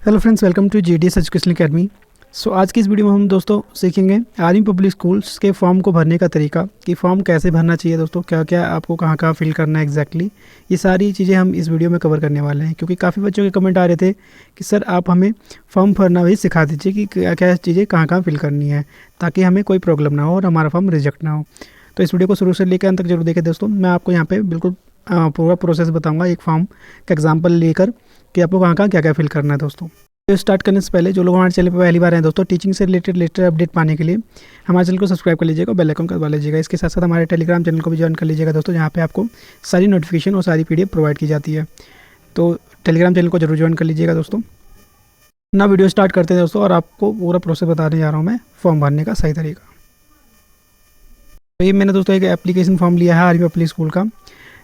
Hello friends, welcome to GDS education academy. आज की इस वीडियो में हम दोस्तों सीखेंगे आर्मी पब्लिक स्कूल्स के फॉर्म को भरने का तरीका कि फॉर्म कैसे भरना चाहिए दोस्तों, क्या क्या आपको कहाँ कहाँ फिल करना है एग्जैक्टली। ये सारी चीज़ें हम इस वीडियो में कवर करने वाले हैं, क्योंकि काफ़ी बच्चों के कमेंट आ रहे थे कि सर आप हमें फॉर्म भरना भी सिखा दीजिए कि क्या क्या चीज़ें कहाँ कहाँ फिल करनी है, ताकि हमें कोई प्रॉब्लम ना हो और हमारा फॉर्म रिजेक्ट ना हो। तो इस वीडियो को शुरू से लेकर अंत तक जरूर देखें दोस्तों। मैं आपको यहाँ पर बिल्कुल पूरा प्रोसेस बताऊँगा एक फॉर्म का एग्जाम्पल लेकर कि आपको कहाँ कहाँ क्या क्या फिल करना है दोस्तों। वीडियो स्टार्ट करने से पहले जो लोग हमारे चैनल पर पहली बार हैं दोस्तों, टीचिंग से रिलेटेड लेटेस्ट अपडेट पाने के लिए हमारे चैनल को सब्सक्राइब कर लीजिएगा, बेल आइकन दबा लीजिएगा। इसके साथ साथ हमारे टेलीग्राम चैनल को भी ज्वाइन कर लीजिएगा दोस्तों, जहाँ पे आपको सारी नोटिफिकेशन और सारी पीडीएफ प्रोवाइड की जाती है। तो टेलीग्राम चैनल को जरूर ज्वाइन कर लीजिएगा दोस्तों। ना वीडियो स्टार्ट करते हैं दोस्तों, और आपको पूरा प्रोसेस बताने जा रहा हूँ मैं फॉर्म भरने का सही तरीका। तो ये मैंने दोस्तों एक एप्लीकेशन फॉर्म लिया है आर्मी पब्लिक स्कूल का।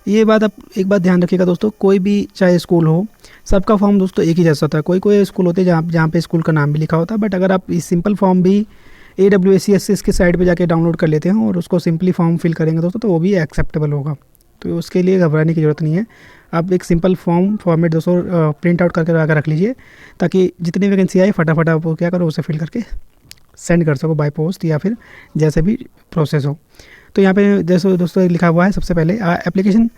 ये बात आप एक बात ध्यान रखिएगा दोस्तों, कोई भी चाहे स्कूल हो, सबका फॉर्म दोस्तों एक ही जैसा होता है। कोई कोई स्कूल होते हैं जहाँ पे स्कूल का नाम भी लिखा होता है, बट अगर आप इस सिंपल फॉर्म भी AWSCSS के साइट पे जाके डाउनलोड कर लेते हैं और उसको सिंपली फॉर्म फिल करेंगे दोस्तों, तो वो भी एक्सेप्टेबल होगा। तो उसके लिए घबराने की ज़रूरत नहीं है। आप एक सिंपल फॉर्मेट दोस्तों प्रिंट आउट करके आकर रख लीजिए, ताकि जितनी वैकेंसी आए फटाफट आप क्या करो उसे फिल करके सेंड कर सको बाय पोस्ट या फिर जैसे भी प्रोसेस हो। तो यहाँ पे जैसे दोस्तों लिखा हुआ है सबसे पहले application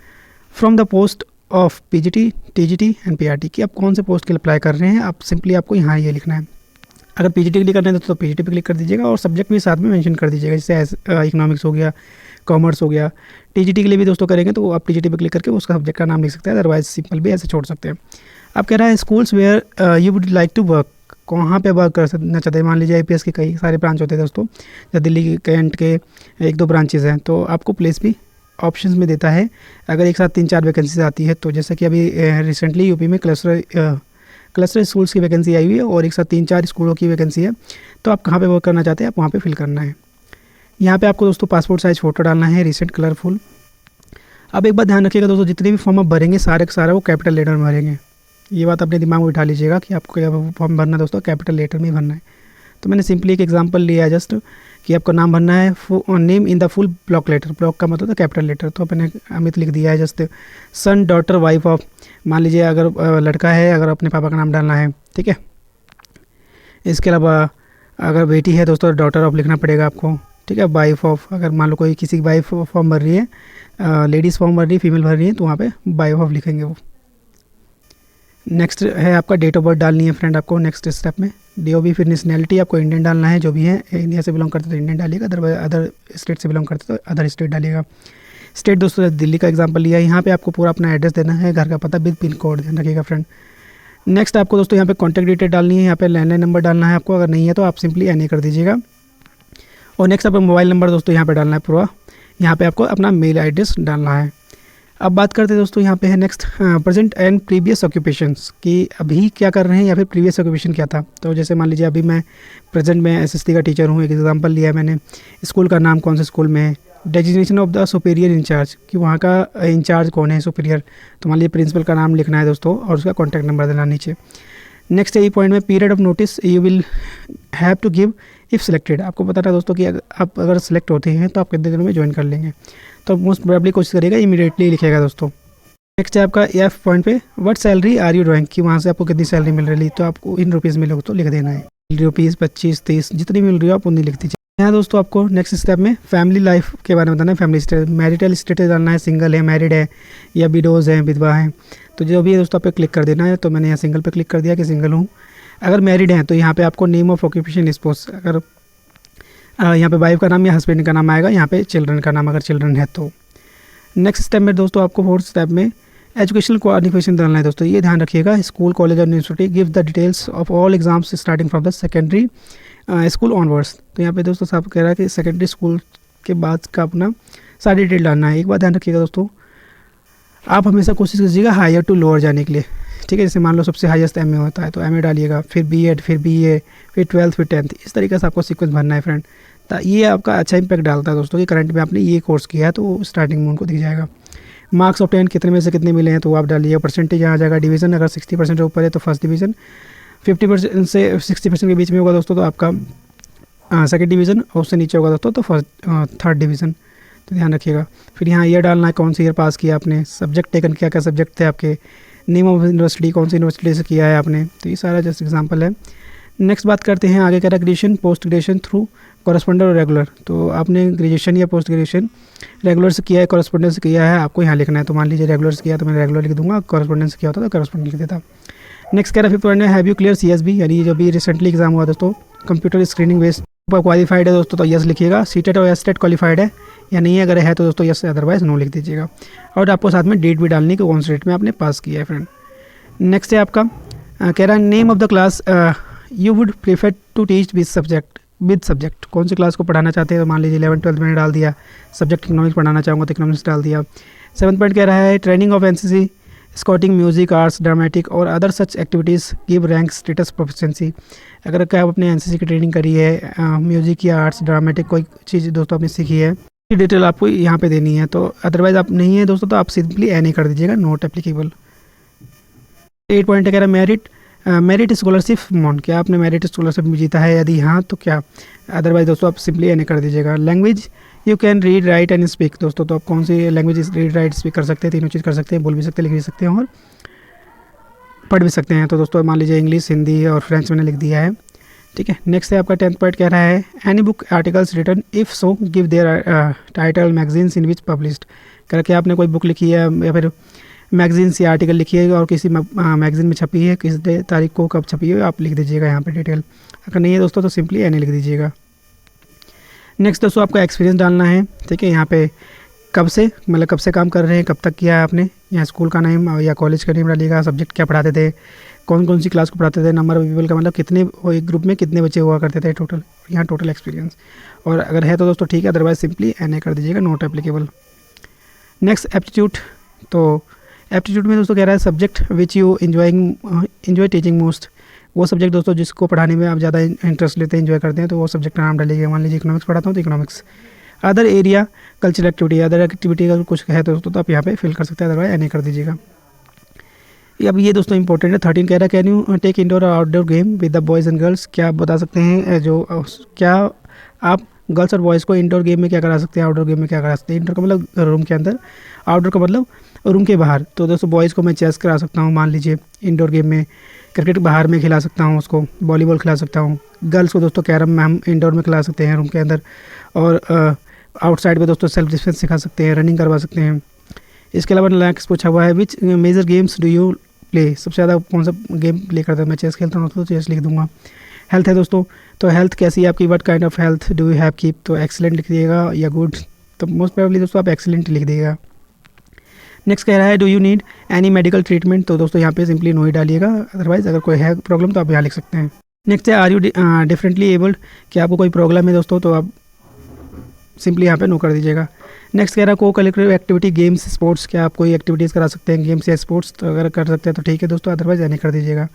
from the post of PGT, TGT and PRT की आप कौन से पोस्ट के लिए अप्लाई कर रहे हैं। आप सिंपली आपको यहाँ ये लिखना है। अगर PGT के लिए करना है तो PGT पे क्लिक कर दीजिएगा और सब्जेक्ट भी साथ में मेंशन कर दीजिएगा, जैसे इकोनॉमिक्स हो गया, कॉमर्स हो गया। TGT के लिए भी दोस्तों करेंगे तो आप TGT पे क्लिक करके उसका सब्जेक्ट का नाम लिख सकते हैं, अदरवाइज सिंपल भी ऐसे छोड़ सकते हैं। आप कह रहा है schools where you would like to work, कहाँ पे वर्क करना चाहते हैं। मान लीजिए IPS के कई सारे ब्रांच होते हैं दोस्तों, जैसे दिल्ली के कैंट के 1-2 ब्रांचेज़ हैं, तो आपको प्लेस भी ऑप्शंस में देता है। अगर एक साथ 3-4 वैकेंसीज आती है, तो जैसे कि अभी रिसेंटली यूपी में क्लस्टर स्कूल्स की वैकेंसी आई हुई है और एक साथ 3-4 स्कूलों की वैकेंसी है, तो आप कहाँ पे वर्क करना चाहते हैं आप वहाँ पे फिल करना है। यहाँ पे आपको दोस्तों पासपोर्ट साइज़ फ़ोटो डालना है, रिसेंट कलरफुल। अब एक बात ध्यान रखिएगा दोस्तों, जितने भी फॉर्म आप भरेंगे सारे का सारा वो कैपिटल लेटर में भरेंगे। ये बात अपने दिमाग में उठा लीजिएगा कि आपको क्या फॉर्म भरना है दोस्तों, कैपिटल लेटर में ही भरना है। तो मैंने सिंपली एक एग्जांपल लिया है जस्ट कि आपको नाम भरना है name in the full block letter. Block का मतलब था कैपिटल लेटर, तो अपने अमित लिख दिया है just son daughter wife of. मान लीजिए अगर लड़का है, अगर अपने पापा का नाम डालना है, ठीक है। इसके अलावा अगर बेटी है दोस्तों डॉटर ऑफ लिखना पड़ेगा आपको, ठीक है। वाइफ ऑफ, अगर मान लो कोई किसी की वाइफ फॉर्म भर रही है, लेडीज़ फॉर्म भर रही है, फीमेल भर रही है, तो वहाँ पर वाइफ ऑफ लिखेंगे वो। नेक्स्ट है आपका डेट ऑफ बर्थ डालनी है फ्रेंड आपको नेक्स्ट स्टेप में। DOB फिर नेशनैलिटी आपको इंडियन डालना है, जो भी है इंडिया से बिलोंग करते तो इंडियन डालिएगा, अदर स्टेट से बिलोंग करते तो अदर स्टेट डालिएगा। स्टेट दोस्तों दिल्ली का एग्जांपल लिया है। यहाँ पे आपको पूरा अपना एड्रेस देना है, घर का पता विद पिन कोड ध्यान रखिएगा फ्रेंड। नेक्स्ट आपको दोस्तों यहाँ पे कॉन्टैक्ट डिटेल डालनी है, यहाँ पे लैंडलाइन नंबर डालना है आपको, अगर नहीं है तो आप सिंपली NA कर दीजिएगा। और नेक्स्ट आपका मोबाइल नंबर दोस्तों यहाँ पर डालना है पूरा। यहाँ पर आपको अपना मेल एड्रेस डालना है। अब बात करते हैं दोस्तों यहाँ पे है next present and previous occupations कि अभी क्या कर रहे हैं या फिर प्रीवियस ऑक्यूपेशन क्या था। तो जैसे मान लीजिए अभी मैं प्रेजेंट में SST का टीचर हूँ, एक एग्जांपल लिया है मैंने। स्कूल का नाम कौन से स्कूल में है, designation of the superior incharge कि वहाँ का इंचार्ज कौन है सुपीरियर, तो मान लीजिए प्रिंसिपल का नाम लिखना है दोस्तों और उसका कॉन्टैक्ट नंबर देना नीचे। नेक्स्ट है ये पॉइंट में period of notice you will have to give if selected. आपको पता था दोस्तों कि आप अगर सेलेक्ट होते हैं तो आप कितने दिनों में ज्वाइन कर लेंगे, तो मोस्ट प्रोबेबली कोशिश करिएगा इमीडिएटली लिखिएगा दोस्तों। नेक्स्ट है आपका F पॉइंट पे what salary are you drawing कि वहाँ से आपको कितनी सैलरी मिल रही है, तो आपको इन रुपीज़ में लोग तो लिख देना है। रुपीज़ 25, 30 जितनी मिल रही हो आप उतनी लिख दीजिए। यहाँ दोस्तों आपको नेक्स्ट स्टेप में फैमिली लाइफ के बारे में बताना है। फैमिली स्टेटस, मैरिटल स्टेटस डालना है, सिंगल है, मैरिड है या विडोज़ है, विधवा है, तो जो भी है दोस्तों आप पे क्लिक कर देना है। तो मैंने यहाँ सिंगल पे क्लिक कर दिया कि सिंगल हूँ। अगर मैरिड हैं तो यहाँ पे आपको नेम ऑफ ऑक्यूपेशन स्पोस, अगर यहाँ पे वाइफ का नाम या हस्बैंड का नाम आएगा, यहाँ पे चिल्ड्रन का नाम अगर चिल्ड्रन है तो। नेक्स्ट स्टेप में दोस्तों आपको 4th स्टेप में एजुकेशनल क्वालिफिकेशन डालना है दोस्तों। ये ध्यान रखिएगा स्कूल, कॉलेज और university give the details of all exams starting from the secondary school onwards. तो यहाँ पे दोस्तों साहब कह रहा है कि सेकेंडरी स्कूल के बाद का अपना सारी डिटेल डालना है। एक बात ध्यान रखिएगा दोस्तों, आप हमेशा कोशिश कीजिएगा हायर टू लोअर जाने के लिए, ठीक है। जैसे मान लो सबसे हाईएस्ट MA होता है तो MA डालिएगा, फिर B.Ed, फिर BA, फिर 12th, फिर 10th, इस तरीके से आपको सीक्वेंस भरना है फ्रेंड। तो ये आपका अच्छा इंपैक्ट डालता है दोस्तों कि करंट में आपने ये कोर्स किया है तो स्टार्टिंग में उनको दिख जाएगा। मार्क्स ऑफ 10 कितने में से कितने मिले हैं तो आप डालिएगा। परसेंटेज यहाँ आ जाएगा। डिवीज़न अगर 60% से ऊपर है तो फर्स्ट डिवीज़न, 50% से 60% के बीच में होगा दोस्तों तो आपका सेकेंड डिवीज़न, और उससे नीचे होगा दोस्तों तो थर्ड डिवीज़न। तो ध्यान रखिएगा। फिर यहाँ ईयर डालना है, कौन सा ईयर पास किया आपने, सब्जेक्ट टेकन क्या क्या सब्जेक्ट थे आपके, नेम ऑफ यूनिवर्सिटी, कौन सी यूनिवर्सिटी से किया है आपने, तो ये सारा जस्ट एग्जांपल है। नेक्स्ट बात करते हैं आगे, कह रहा है graduation post graduation through correspondent और रेगुलर। तो आपने ग्रेजुएशन या पोस्ट ग्रेजुएशन रेगुलर से किया है, कॉरेस्पॉन्डेंट से किया है, आपको यहाँ लिखना है। तो मान लीजिए रेगुलर से किया तो मैं रेगुलर लिख दूंगा, कॉरेस्पॉन्डेंट से किया होता तो कॉरेस्पॉन्डेंट लिख देता। नेक्स्ट कह रहा है 5th पॉइंट है, हैव यू क्लियर CSB, यानी जो भी रिसेंटली एग्जाम हुआ दोस्तों कंप्यूटर स्क्रीनिंग बेस्ड, क्वालिफाइड है दोस्तों तो यस लिखिएगा। सीटेट और एसटेट क्वालिफाइड है या नहीं है, अगर है तो दोस्तों यस, अदरवाइज नो लिख दीजिएगा। और आपको साथ में डेट भी डालनी कि कौन से डेट में आपने पास किया है फ्रेंड। नेक्स्ट है आपका कह रहा है name of the class you would prefer to teach with subject, कौन सी क्लास को पढ़ाना चाहते हैं। तो मान लीजिए 11th 12th मैंने डाल दिया, सब्जेक्ट इकोनॉमिक्स पढ़ाना चाहूँगा तो इकोनॉमिक्स डाल दिया। 7th पॉइंट कह रहा है training of NCC scouting music arts dramatic और other such activities give rank status proficiency. अगर क्या आप अपने NCC की ट्रेनिंग करी है, म्यूजिक या आर्ट्स ड्रामेटिक कोई चीज़ दोस्तों आपने सीखी है, ये डिटेल आपको यहाँ पे देनी है। तो अदरवाइज आप नहीं है दोस्तों तो आप सिंपली NA कर दीजिएगा, नॉट एप्लीकेबल। 8 पॉइंट कह रहा है मेरिट स्कॉलरशिप अमाउंट, क्या आपने मेरिट स्कॉलरशिप में जीता है, यदि हाँ तो क्या, अदरवाइज दोस्तों आप सिंपली NA कर दीजिएगा। Language you can read write and speak, दोस्तों तो आप कौन सी लैंग्वेज रीड राइट स्पीक कर सकते हैं, तीनों चीज़ कर सकते हैं, बोल भी सकते हैं, लिख भी सकते हैं और पढ़ भी सकते हैं। तो दोस्तों मान लीजिए इंग्लिश, हिंदी और फ्रेंच मैंने लिख दिया है, ठीक है। नेक्स्ट है आपका 10th पॉइंट कह रहा है any book articles return if so give their title magazines in which published, करके आपने कोई बुक लिखी है या फिर मैगजीन्स या आर्टिकल लिखी है और किसी मैगजीन में छपी है, किस तारीख को कब छपी है आप लिख दीजिएगा यहाँ पे डिटेल। अगर नहीं है दोस्तों तो सिंपली NA लिख दीजिएगा। नेक्स्ट दोस्तों आपका एक्सपीरियंस डालना है, ठीक है। यहाँ पे कब से, मतलब कब से काम कर रहे हैं, कब तक किया है आपने, यहाँ स्कूल का नेम या कॉलेज का नेम डालिएगा, सब्जेक्ट क्या पढ़ाते थे, कौन कौन सी क्लास को पढ़ाते थे, नंबर ऑफ पीपल का मतलब कितने, एक ग्रुप में कितने बच्चे हुआ करते थे टोटल, यहाँ टोटल एक्सपीरियंस। और अगर है तो दोस्तों ठीक है, अदरवाइज सिंपली NA कर दीजिएगा, नॉट एप्लीकेबल। नेक्स्ट एप्टीट्यूड, तो एप्टीट्यूड में दोस्तों कह रहा है subject which you enjoy teaching most, वो सब्जेक्ट दोस्तों जिसको पढ़ाने में आप ज़्यादा इंटरेस्ट लेते हैं, इन्जॉय करते हैं, तो वो सब्जेक्ट का नाम डालिएगा। मान लीजिए इकोनॉमिक्स पढ़ाता हूँ तो economics. Other area cultural activity, other activity अगर कुछ है दोस्तों तो आप यहाँ पे फिल कर सकते हैं, अदरवाइज NA कर दीजिएगा। अब ये दोस्तों इंपॉर्टेंट है। 13 कह रहा है कैन यू टेक इंडोर और outdoor game with the boys and girls, क्या आप बता सकते हैं जो क्या आप गर्ल्स और बॉयज़ को इंडोर गेम में क्या करा सकते हैं, आउटडोर गेम में क्या करा सकते हैं। इंडोर का मतलब रूम के अंदर, आउटडोर का मतलब रूम के बाहर। तो दोस्तों बॉयज़ को मैं चेस करा सकता हूँ, मान लीजिए इंडोर गेम में, क्रिकेट बाहर में खिला सकता हूँ उसको, वॉलीबॉल खिला सकता हूँ। गर्ल्स को दोस्तों कैरम में हम इंडोर में खिला सकते हैं रूम के अंदर, और आउटसाइड में दोस्तों सेल्फ डिफेंस सिखा सकते हैं, रनिंग करवा सकते हैं। इसके अलावा नेक्स्ट पूछा हुआ है which major games do you play, सबसे ज़्यादा कौन सा गेम प्ले करता है, मैं चेस खेलता हूँ तो चेस लिख दूंगा। हेल्थ है दोस्तों, तो हेल्थ कैसी है आपकी, what kind of health do you have keep, तो एक्सीलेंट लिख दिएगा या गुड, तो मोस्ट प्रोबेबली दोस्तों आप एक्सीलेंट लिख दिएगा। नेक्स्ट कह रहा है do you need any medical treatment, तो दोस्तों यहाँ पे सिंपली नो ही डालिएगा, अदरवाइज अगर कोई है प्रॉब्लम तो आप यहाँ लिख सकते हैं। नेक्स्ट है आर यू डिफरेंटली एबल्ड, क्या आपको कोई प्रॉब्लम है दोस्तों तो आप सिंपली यहाँ पे नो कर दीजिएगा। नेक्स्ट कह रहा है को कलेक्टिव एक्टिविटी गेम्स स्पोर्ट्स, क्या आप कोई एक्टिविटीज़ करा सकते हैं गेम्स या स्पोर्ट्स, तो अगर कर सकते हैं तो ठीक है दोस्तों, अदरवाइज NA कर दीजिएगा।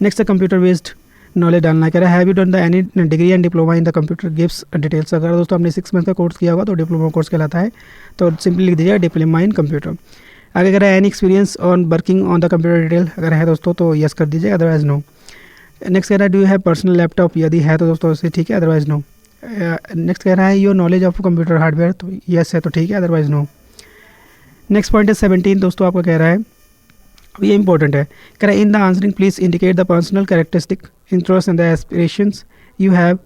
नेक्स्ट है कंप्यूटर बेस्ड नॉलेज डालना, कह रहा है have you done the any degree and diploma in the computer gives details, अगर दोस्तों आपने 6 मंथ का कोर्स किया होगा तो डिप्लोमा कोर्स कहलाता है, तो सिंपली लिख दीजिएगा डिप्लोमा इन कंप्यूटर। आगे कह रहा है any experience on working on the computer detail, अगर है दोस्तों तो यस कर दीजिए, अदरवाइज नो। नेक्स्ट कह रहा है do you have personal laptop, यदि है तो दोस्तों उससे ठीक है, अदरवाइज नो। नेक्स्ट कह रहा है your knowledge of computer hardware, तो यस है तो ठीक है, अदरवाइज नो। नेक्स्ट पॉइंट है 17 दोस्तों आपका कह रहा है, अब ये इंपॉर्टेंट है, कह रहा है in the answering please indicate the personal characteristic interest and the aspirations you have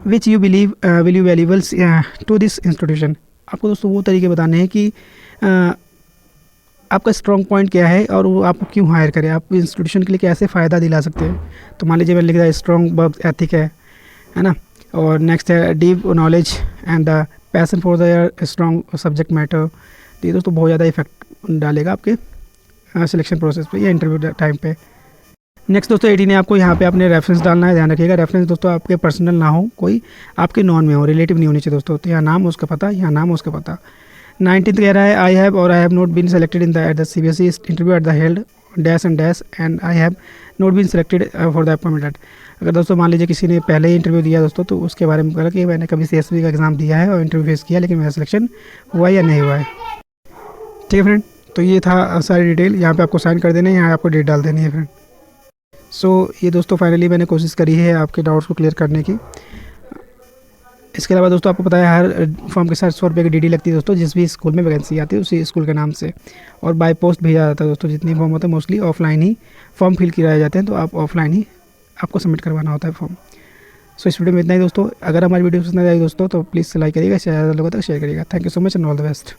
which you believe will you valuables to this institution. आपको दोस्तों वो तरीके बताने हैं कि आपका स्ट्रॉन्ग पॉइंट क्या है और वो आपको क्यों हायर करें, आप इंस्टीट्यूशन के लिए कैसे फ़ायदा दिला सकते हैं। तो मान लीजिए मैंने लिखा है स्ट्रॉन्ग वर्क एथिक है ना, और नेक्स्ट है deep knowledge and the passion for the strong subject matter, तो ये दोस्तों बहुत ज़्यादा इफेक्ट डालेगा आपके सिलेक्शन प्रोसेस पे या इंटरव्यू टाइम पे। नेक्स्ट दोस्तों 18 है, आपको यहाँ पे अपने रेफरेंस डालना है, ध्यान रखिएगा रेफरेंस दोस्तों आपके पर्सनल ना हो, कोई आपके नॉन में हो, रिलेटिव नहीं होनी चाहिए दोस्तों, तो यहाँ नाम उसका पता, यहाँ नाम उसका पता। 19th कह रहा है आई हैव और I have not been selected in the at the CBSE interview at the held dash and I have not been selected for the appointment. अगर दोस्तों मान लीजिए किसी ने पहले ही इंटरव्यू दिया दोस्तों, तो उसके बारे में कहा कि मैंने कभी CSB का एग्ज़ाम दिया है और इंटरव्यू फेस किया, लेकिन मेरा सिलेक्शन हुआ या नहीं हुआ है। ठीक है फ्रेंड, तो ये था सारी डिटेल, यहाँ पे आपको साइन कर देना है, यहाँ आपको डेट डाल देनी है फ्रेंड। सो ये दोस्तों फाइनली मैंने कोशिश करी है आपके डाउट्स को क्लियर करने की। इसके अलावा दोस्तों आपको पता है हर फॉर्म के साथ 100 रुपये की डीडी लगती है दोस्तों, जिस भी स्कूल में वैकेंसी आती है उसी स्कूल के नाम से, और बाय पोस्ट भेजा जाता है दोस्तों। जितने फॉर्म होते हैं मोस्टली ऑफलाइन ही फॉर्म फिल कराए जाते हैं, तो आप ऑफलाइन ही आपको सबमिट करवाना होता है फॉर्म। सो इस वीडियो में इतना ही दोस्तों। अगर हमारी वीडियो पसंद आई दोस्तों तो प्लीज़ लाइक करिएगा, ज़्यादा लोगों तक शेयर करिएगा। Thank you so much and all the best.